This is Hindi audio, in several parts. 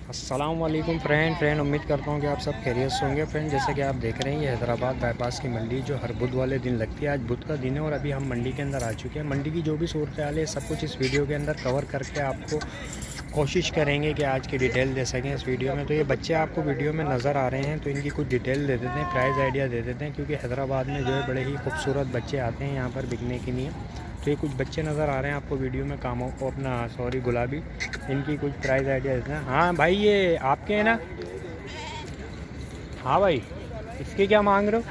अस्सलाम वालेकुम फ्रेंड उम्मीद करता हूँ कि आप सब खैरियत से होंगे। फ्रेंड जैसे कि आप देख रहे हैं ये हैदराबाद बाईपास की मंडी जो हर बुध वाले दिन लगती है। आज बुध का दिन है और अभी हम मंडी के अंदर आ चुके हैं। मंडी की जो भी सूरत हाल है सब कुछ इस वीडियो के अंदर कवर करके आपको कोशिश करेंगे कि आज की डिटेल दे सकें इस वीडियो में। तो ये बच्चे आपको वीडियो में नज़र आ रहे हैं तो इनकी कुछ डिटेल दे देते हैं, प्राइस आइडिया दे देते हैं, क्योंकि हैदराबाद में जो है बड़े ही खूबसूरत बच्चे आते हैं यहाँ पर बिकने के लिए। तो ये कुछ बच्चे नज़र आ रहे हैं आपको वीडियो में, कामों को अपना सॉरी गुलाबी, इनकी कुछ प्राइस आइडिया देते हैं। हाँ भाई ये आपके हैं ना? हाँ भाई इसके क्या मांग रहे हो?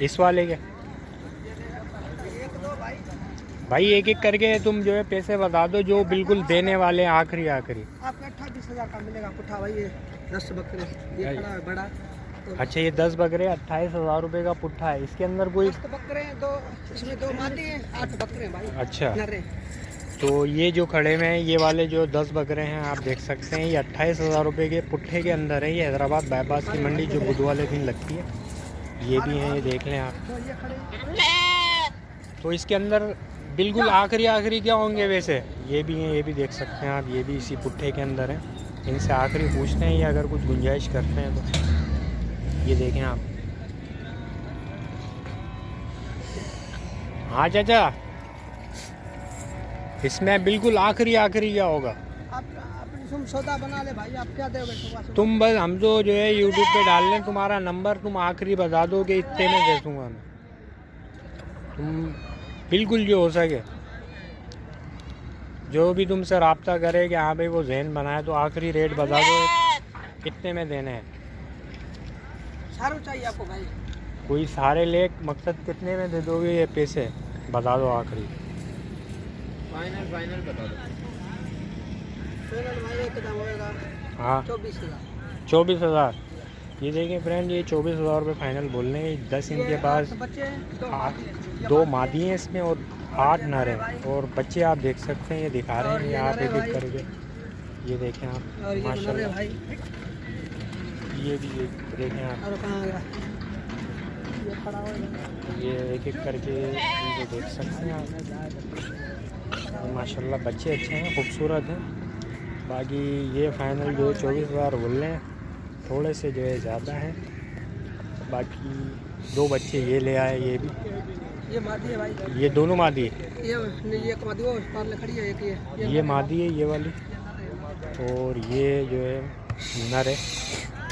इस वाले के भाई एक एक करके तुम जो है पैसे बता दो जो बिल्कुल देने वाले आखिरी आखिरी। आपका 28,000 का मिलेगा पुट्ठा भाई। ये 10 बकरे ये खड़ा है बड़ा तो। अच्छा ये 10 बकरे 28,000 रुपये का पुट्ठा है। इसके अंदर कोई 10 बकरे हैं, दो इसमें 2 मादी हैं, 8 बकरे हैं भाई। अच्छा नरे। तो ये जो खड़े हुए हैं ये वाले जो 10 बकरे हैं आप देख सकते हैं, ये 28,000 रुपये के पुट्ठे के अंदर है। ये हैदराबाद बाईपास की मंडी जो बुध वाले दिन लगती है, ये भी हैं, ये देख लें आप। तो इसके अंदर बिल्कुल आखिरी क्या होंगे वैसे? ये भी हैं, ये भी देख सकते हैं आप, ये भी इसी पुट्ठे के अंदर हैं। इनसे आखिरी पूछते हैं ये अगर कुछ गुंजाइश करते हैं तो। ये देखें आप। हाँ चाचा इसमें बिल्कुल आखिरी क्या होगा? तुम सौदा बना ले भाई, आप क्या दोगे? तुम बस हम तो जो है यूट्यूब पे डाल लें तुम्हारा नंबर, तुम आखिरी बता दो कि इतने में दे दूँगा मैं। तुम बिल्कुल जो हो सके, जो भी तुमसे रब्ता करे कि हाँ भाई वो जहन बनाए तो आखिरी रेट बता दो कितने में देने हैं। सारू चाहिए आपको भाई? कोई सारे ले, मकसद कितने में दे दोगे ये पैसे बता दो आखिरी। फाइनल बता दो। फाइनल भाई कितना होएगा? हाँ 24,000। ये देखिए फ्रेंड ये 24,000 रुपये फाइनल बोल रहे हैं। 10 इनके पास, 2 मादी हैं इसमें और 8 नर हैं। और बच्चे आप देख सकते हैं, ये दिखा रहे हैं आप एक एक करके। ये देखें आप माशाल्लाह, ये भी देखें आप, ये एक एक करके इनको देख सकते हैं आप। माशाल्लाह बच्चे अच्छे हैं, खूबसूरत हैं। बाकी ये फाइनल जो है 24,000 बोल रहे हैं, थोड़े से जो है ज़्यादा है। बाकी 2 बच्चे ये ले आए, ये भी ये मादी है भाई। ये दोनों मादी है। ये एक मादी वो पार खड़ी है, एक ये मादी है ये वाली, और ये जो है नर है।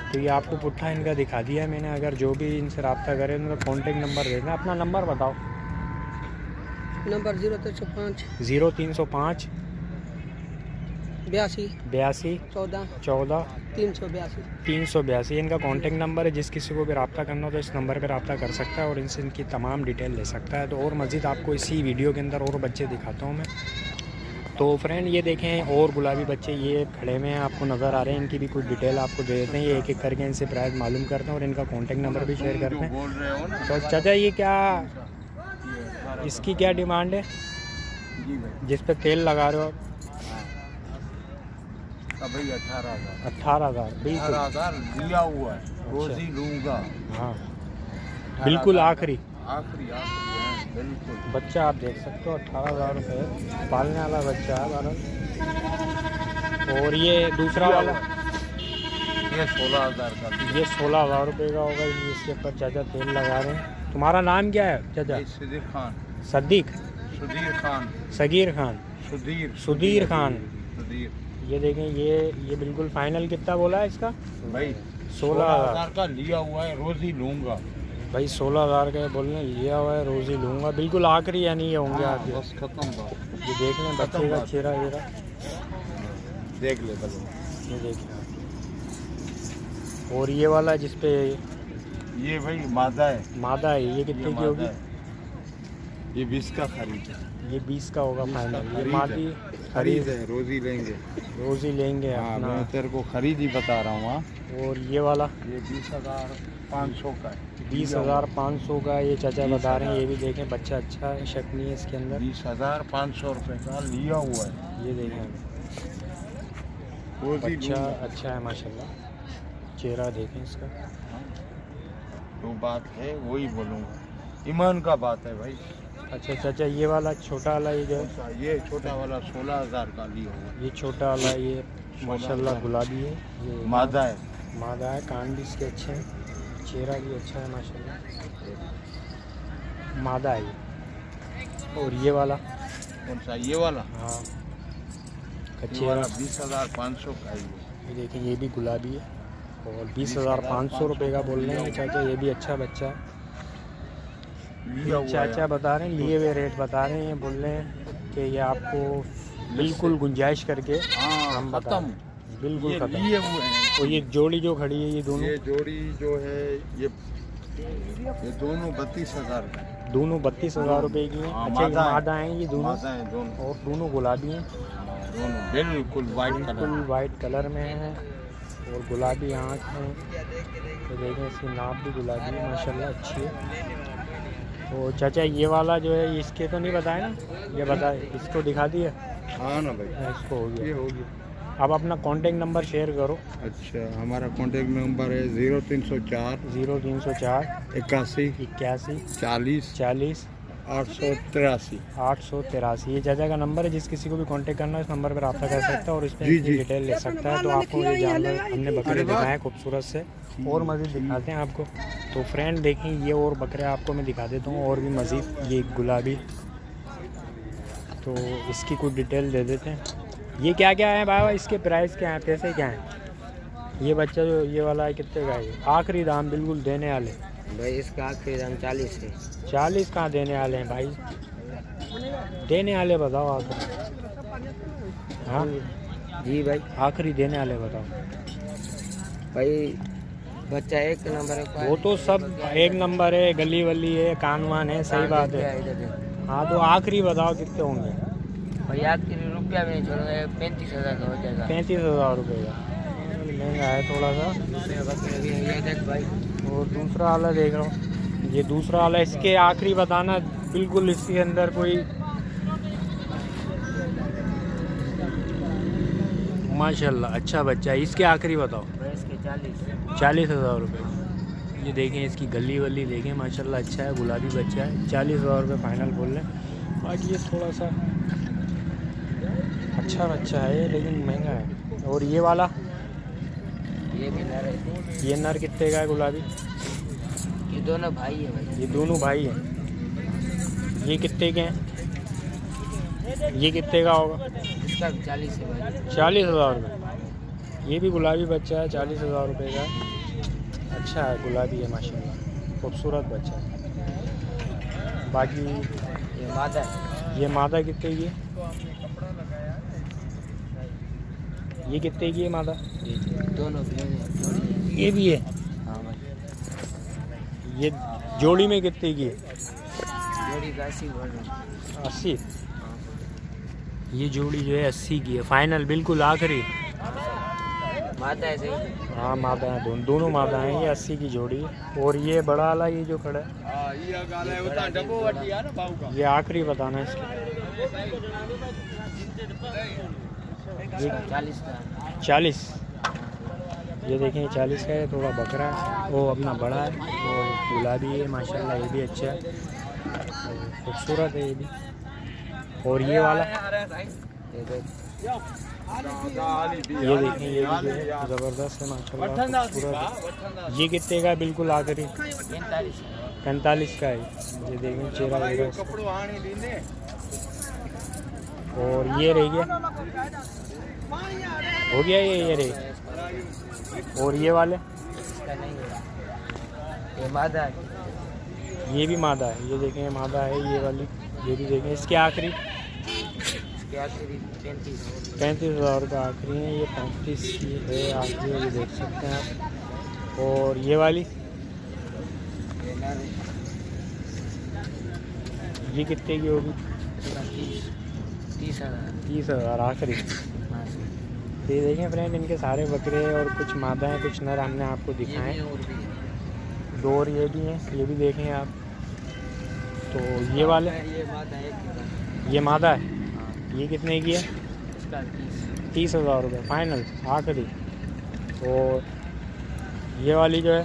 तो ये आपको पुट्ठा इनका दिखा दिया है मैंने। अगर जो भी इनसे रब्ता करें उनका कॉन्टेक्ट नंबर दे दें। अपना नंबर बताओ। नंबर 0305 0305 82 14 382। इनका कांटेक्ट नंबर है। जिस किसी को भी रब्ता करना हो तो इस नंबर पर रब्ता कर सकता है और इनसे इनकी तमाम डिटेल ले सकता है। तो और मज़ीद आपको इसी वीडियो के अंदर और बच्चे दिखाता हूँ मैं। तो फ्रेंड ये देखें और गुलाबी बच्चे ये खड़े में हैं, आपको नज़र आ रहे हैं। इनकी भी कुछ डिटेल आपको दे देते हैं। ये एक एक करके इनसे प्राइस मालूम करते हैं और इनका कॉन्टेक्ट नंबर भी शेयर करते हैं। तो चाचा ये क्या, इसकी क्या डिमांड है जिस पे तेल लगा रहे हो आप? भाई 18,000। 18,000 लिया हुआ है, रोजी लूंगा। हाँ बिल्कुल आखिरी बिल्कुल। बच्चा आप देख सकते हो 18,000 रुपये पालने वाला बच्चा है भारत। और ये दूसरा वाला ये 16,000 का। ये 16,000 रुपये का होगा। ये इसके ऊपर चाचा तेल लगा रहे हैं। तुम्हारा नाम क्या है चाचा? सुधीर खान। सदीक? सुधीर खान। सगीर खान? सुधीर खान। सुधीर। ये देखें ये बिल्कुल फाइनल कितना बोला है इसका? भाई 16,000 का लिया हुआ है, रोजी लूंगा भाई। 16,000 का बोलने लिया हुआ है, रोजी लूँगा। बिल्कुल आखिरी यानी ये होंगे आप? बस खत्म बात। ये देख लें बच्चे का चेहरा वेरा देख ले बस। ये देखें। और ये वाला जिस पे ये भाई मादा है। ये कितने की होगी? ये 20 का खरीद है। ये 20 का होगा फाइनल। ये मादी खरीद है, रोजी लेंगे। हाँ अपना मैं तेरे को खरीद ही बता रहा हूँ। और ये वाला ये 20,500 का है। 20,500 का ये चाचा बता रहे हैं। ये भी देखें बच्चा अच्छा है, शक नहीं है इसके अंदर। 20,500 रुपये का लिया हुआ है। ये देखें बच्चा अच्छा है माशाल्लाह। चेहरा देखें इसका। जो बात है वही बोलूँगा, ईमान का बात है भाई। अच्छा चाचा ये वाला छोटा वाला ये जो है ये छोटा वाला 16,000 का लिया हुआ। ये छोटा वाला ये माशाल्लाह गुलाबी है। ये मादा है। मादा है, कान भी इसके अच्छे हैं, चेहरा भी अच्छा है माशाल्लाह। मादा है ये। और ये वाला कौन सा? ये वाला? हाँ ये कच्चे वाला वाला 20,500 का है ये। ये देखिए ये भी गुलाबी है और 20,500 रुपये का बोल रहे हैं चाचा। ये भी अच्छा बच्चा है। लिया हुआ चाचा है। बता रहे हैं, लिए हुए रेट बता रहे हैं, बोल रहे हैं कि ये आपको बिल्कुल गुंजाइश करके हाँ हम बता रहे खत्म। हैं। बिल्कुल ये खत्म। लिए हुए हैं। और ये जोड़ी जो खड़ी है ये दोनों ये जोड़ी जो है ये दोनों 32,000 का है। दोनों 32,000 रुपये की हैं। हाँ, अच्छा ये मादा है। मादा हैं ये दोनों, मादा है दोनों। और दोनों गुलाबी हैं, दोनों बिल्कुल वाइट बिल्कुल कलर। वाइट कलर में है और गुलाबी आँख है। तो देखें इसकी नाप भी गुलाबी है माशाल्लाह, अच्छी है। तो चाचा ये वाला जो है इसके तो नहीं बताया ना, ये बताए इसको दिखा दिया। हाँ ना भाई, इसको हो ये गया। हो गया। अब अपना कांटेक्ट नंबर शेयर करो। अच्छा, हमारा कांटेक्ट नंबर है 0304 0304 81 81 40 40 883। 883। ये चाचा का नंबर है, जिस किसी को भी कांटेक्ट करना है इस नंबर पर रब्ता कर सकता है और इस पर जी, जी। डिटेल ले सकता है। तो आपको ये जानवर हमने बकरे दिखाए खूबसूरत से, और मज़ीद दिखाते हैं आपको। तो फ्रेंड देखें ये और बकरे आपको मैं दिखा देता हूँ और भी मज़ीद। ये गुलाबी, तो इसकी कुछ डिटेल दे देते हैं। ये क्या क्या है बाबा, इसके प्राइस क्या हैं, पैसे क्या हैं? ये बच्चा जो ये वाला है कितने का है? आखिरी दाम बिल्कुल देने वाले भाई इसका आखिरी दाम 40 है। 40 कहाँ देने वाले हैं भाई, देने वाले बताओ आप। हाँ जी भाई, आखिरी देने वाले बताओ। भाई बच्चा एक नंबर है। वो तो सब एक नंबर है, गली वली है, कानवान है, सही बात है। हाँ तो आखिरी बताओ कितने होंगे? भाई आखिरी रुपया में नहीं छोड़ेगा, 35,000 का हो जाएगा। 35,000 रुपये का, महंगा है थोड़ा सा। दूसरे बकरे भी हैं, ये देख भाई। और दूसरा वाला देख रहा हूँ, ये दूसरा वाला, इसके आखिरी बताना बिल्कुल। इसके अंदर कोई माशाल्लाह अच्छा बच्चा है। इसके आखिरी बताओ। भाई इसके 40,000 रुपये। ये देखें इसकी गली वली देखें माशाल्लाह, अच्छा है, गुलाबी बच्चा है। 40,000 रुपये फाइनल बोल रहे हैं। बाकी ये थोड़ा सा अच्छा बच्चा है लेकिन महंगा है। और ये वाला, ये भी नर है। ये नर कितने का है गुलाबी? ये दोनों भाई है भाई। ये दोनों भाई हैं। ये कितने के हैं? ये कितने का होगा? इसका 40 है भाई। 40,000 रुपये। ये भी गुलाबी बच्चा है, 40,000 रुपये का। अच्छा है, गुलाबी है माशाल्लाह, खूबसूरत बच्चा है। बाकी ये मादा है। ये मादा कितने की है? ये कितने की है मादा? दोनों भी हैं। ये भी है। हाँ भाई, ये जोड़ी में कितने की है? जोड़ी का 80 बोल रहे हैं। 80। ये जोड़ी जो है 80 की है फाइनल, बिल्कुल आखिरी। मादा है सही। हाँ मादा है, दोनों मादा हैं। ये 80 की जोड़ी है। और ये बड़ा वाला ये जो खड़ा है, ये आखिरी बताना है इसका। ये 40 का। 40। ये देखें 40 का है, थोड़ा बकरा है, वो अपना बड़ा है और गुलाबी है माशाल्लाह। ये भी अच्छा है, खूबसूरत है ये भी। और ये वाला, ये देख, ये देखें ये भी जो है ज़बरदस्त है माशाल्लाह, खूबसूरत है। ये कितने का है बिल्कुल आखिरी? 45 का है। ये देखें चेहरा वेहरा इसका। और ये रह गया, हो गया ये रहे। और ये वाले, इसका नहीं है। ये मादा है। ये भी मादा है। ये देखें मादा है ये वाली। ये भी देखें इसके आखिरी इसके आखिरी 35। 35,000 का आखिरी है। ये 35 की है आखिरी, ये देख सकते हैं आप। और ये वाली, ये नर है। ये कितने की होगी? इसका 30,000। 30,000 आखिरी। हाँ सही। तो ये देखें फ्रेंड, इनके सारे बकरे और कुछ मादा हैं कुछ नर हमने आपको ये दिखाए। भी और भी है। दो और ये भी हैं, ये भी देखें आप। तो ये वाले, ये मादा है। ये मादा है। हाँ, ये कितने की है? इसका 30। 30,000 रुपये फाइनल आखिरी। और ये वाली जो है,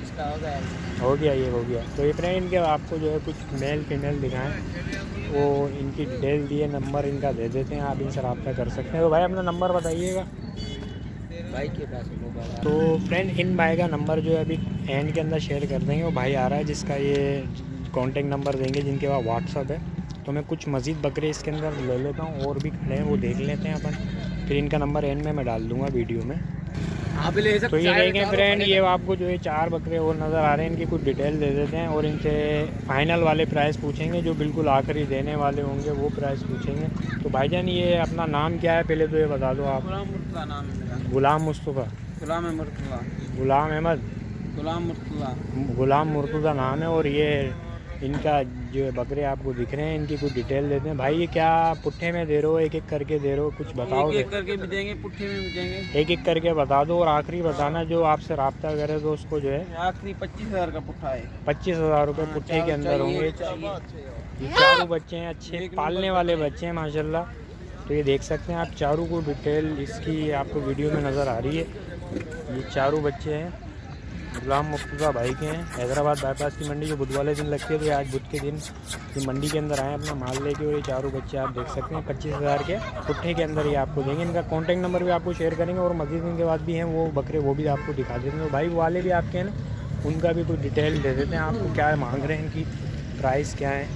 इसका हो गया। हो गया, ये हो गया। तो ये फ्रेंड इनके आपको जो है कुछ मेल फीमेल दिखाएं वो इनकी डिटेल दिए, नंबर इनका दे देते हैं, आप इनसे रब्ता कर सकते हैं। तो भाई अपना नंबर बताइएगा। भाई के पास मोबाइल तो फ्रेंड इन भाई का नंबर जो है अभी एंड के अंदर शेयर कर देंगे। वो भाई आ रहा है जिसका ये कॉन्टेक्ट नंबर देंगे, जिनके पास व्हाट्सअप है। तो मैं कुछ मज़ीद बकरे इसके अंदर ले लेता हूँ, और भी खड़े हैं वो देख लेते हैं अपन, फिर इनका नंबर एंड में मैं डाल दूँगा वीडियो में। आप ले तो ये देखें फ्रेंड, ये आपको जो है 4 बकरे और नज़र आ रहे हैं, इनकी कुछ डिटेल दे देते हैं और इनसे फाइनल वाले प्राइस पूछेंगे, जो बिल्कुल आखिरी देने वाले होंगे वो प्राइस पूछेंगे। तो भाईजान ये अपना नाम क्या है पहले तो ये बता दो आप। गुलाम मुर्तज़ा नाम है मेरा। गुलाम मुस्तफ़ा, गुलाम मुर्तज़ा, गुलाम अहमद, गुलाम मुर्तज़ा। गुलाम मुर्तज़ा नाम है। और ये इनका जो बकरे आपको दिख रहे हैं, इनकी कुछ डिटेल देते हैं। भाई ये क्या पुट्ठे में दे रहे हो, एक एक करके दे रहे हो, कुछ बताओ। एक करके भी देंगे, पुट्ठे में भी देंगे। एक एक करके बता दो, और आखिरी बताना जो आपसे रब्ता करे तो उसको जो है आखिरी 25,000 का पुट्ठा है। 25,000 रुपये पुट्ठे के अंदर होंगे। ये चारों बच्चे हैं, अच्छे पालने वाले बच्चे हैं माशाल्लाह। तो ये देख सकते हैं आप, चारों को डिटेल इसकी आपको वीडियो में नज़र आ रही है। ये चारों बच्चे हैं, गुलाम मुर्तज़ा भाई के हैं। हैदराबाद बाईपास की मंडी जो बुध वाले दिन लगती है, तो ये आज बुध के दिन ये मंडी के अंदर आए अपना माल लेके। और ये चारों बच्चे आप देख सकते हैं 25,000 के पुट्ठे के अंदर ये आपको देंगे। इनका कॉन्टैक्ट नंबर भी आपको शेयर करेंगे, और मज़ीद इनके बाद भी हैं वो बकरे, वो भी आपको दिखा देते हैं। तो भाई वाले भी आपके हैं ना, उनका भी कुछ डिटेल दे देते हैं आपको, क्या मांग रहे हैं, इनकी प्राइस क्या है।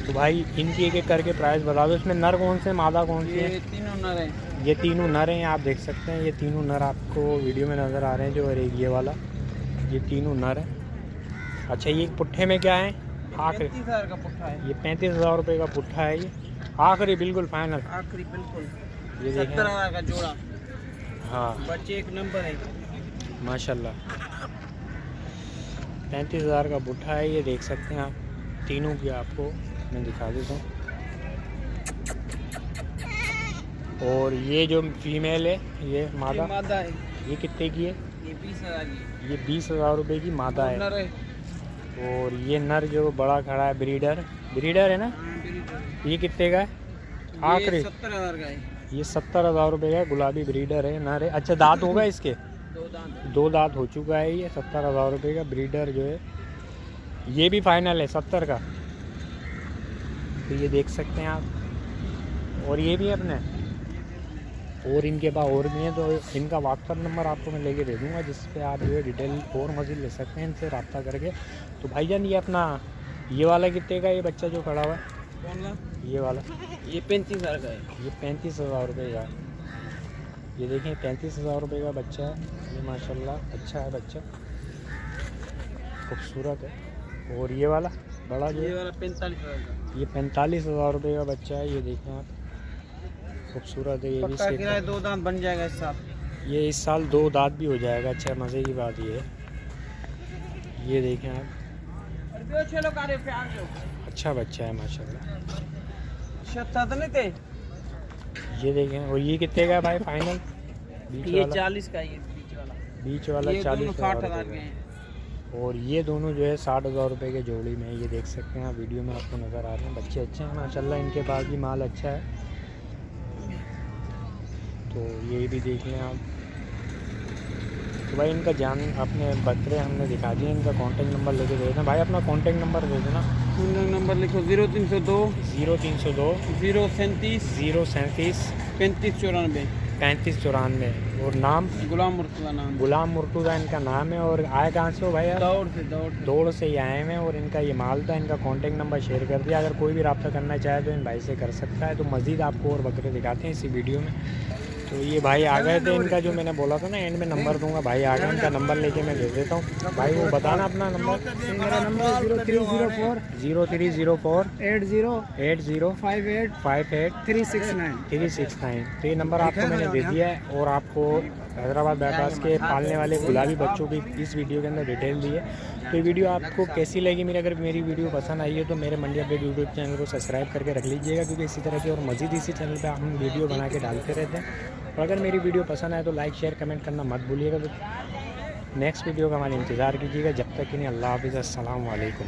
तो भाई इनकी एक एक करके प्राइस बता दो। इसमें नर कौन से, मादा कौन सी है? ये तीनों नर हैं। ये तीनों नर हैं, आप देख सकते हैं। ये तीनों नर आपको वीडियो में नज़र आ रहे हैं जो, और एक ये वाला, ये तीनों नर हैं। अच्छा ये पुट्ठे में क्या है? आखिरी 35,000 का पुट्ठा है। ये 35,000 रुपये का पुट्ठा है। ये आखिरी बिल्कुल फाइनल, आखिरी बिल्कुल। ये देखें। 70,000 का जोड़ा। हाँ बच्चे एक नंबर है माशाल्लाह, 35,000 का पुट्ठा है। ये देख सकते हैं आप, तीनों की आपको मैं दिखा देता हूँ। और ये जो फीमेल है, ये मादा, मादा है। ये कितने की है? ये 20,000 की। ये 20,000 रुपये की मादा है। नर है। और ये नर जो बड़ा खड़ा है, ब्रीडर है ना, ये कितने का है? आखिरी 70,000 का है। ये 70,000 रुपये का है, गुलाबी ब्रीडर है, नर है। अच्छा दांत होगा इसके? 2 दांत। 2 दांत हो चुका है। ये 70,000 रुपये का ब्रीडर जो है, ये भी फाइनल है 70 का। तो ये देख सकते हैं आप। और ये भी अपने, और इनके पास और भी हैं। तो इनका व्हाट्सअप नंबर आपको मैं लेके दे दूँगा, जिस पे आप जो है डिटेल और मज़ीद ले सकते हैं इनसे रब्ता करके। तो भाईजान ये अपना ये वाला कितने का, ये बच्चा जो खड़ा हुआ है? कौन सा? ये वाला, ये 35,000 का है। ये 35,000 रुपये का। ये देखें 35,000 रुपये का बच्चा है। ये माशाल्लाह अच्छा है बच्चा, खूबसूरत है। और ये वाला बड़ा जो ये है, वाला 45,000 का। ये 45,000 रुपये का बच्चा है। ये देखें आप, खूबसूरत है। ये भी पक्का किराया 2 दांत बन जाएगा इस साल। ये इस साल 2 दांत भी हो जाएगा। अच्छा मज़े की बात ये है। ये देखें आप, अच्छा बच्चा है माशाल्लाह। ये देखें। और ये कितने का है भाई फाइनल? ये 40 का है। बीच वाला ये 40,000 60,000 रुपये के हैं। का। और ये दोनों जो है 60,000 रुपये के जोड़ी में। ये देख सकते हैं आप, वीडियो में आपको नज़र आ रहे हैं। बच्चे अच्छे हैं माशाल्लाह, इनके पास भी माल अच्छा है। तो ये भी देख लें आप। तो भाई इनका जान अपने बकरे हमने दिखा दिए, इनका कॉन्टेक्ट नंबर लेके दे देना। भाई अपना कॉन्टेक्ट नंबर दे देना। नंबर लिखो 0302 0302 037 037 3594। 3594। और नाम? गुलाम मुर्तज़ा नाम। गुलाम मुर्तज़ा इनका नाम है। और आए कहाँ से हो भाई यार? दौड़ से ही आए हैं। और इनका ये माल था, इनका कॉन्टेक्ट नंबर शेयर कर दिया। अगर कोई भी रब्ता करना चाहे तो इन भाई से कर सकता है। तो मज़ीद आपको और बकरे दिखाते हैं इसी वीडियो में। तो ये भाई आ गए थे, इनका जो मैंने बोला था ना एंड में नंबर दूंगा, भाई आ गए, इनका नंबर लेके मैं दे देता हूँ। भाई वो बताना अपना नंबर। मेरा नंबर 0304 0304 80 58 58 369। 369। तो ये नंबर आपको मैंने दे दिया है। और आपको हैदराबाद बाईपास के पालने वाले गुलाबी बच्चों की इस वीडियो के अंदर डिटेल दी है। तो ये वीडियो आपको कैसी लगी मेरी? अगर मेरी वीडियो पसंद आई है तो मेरे मंडी अपडेट यूट्यूब चैनल को सब्सक्राइब करके रख लीजिएगा, क्योंकि इसी तरह की और मज़ीद इसी चैनल पे हम वीडियो बना के डालते रहते हैं। और अगर मेरी वीडियो पसंद आए तो लाइक शेयर कमेंट करना मत भूलिएगा। तो नेक्स्ट वीडियो का हमारा इंतज़ार कीजिएगा। जब तक कि नहीं, अल्लाह हाफ़िज़, अस्सलाम वालेकुम।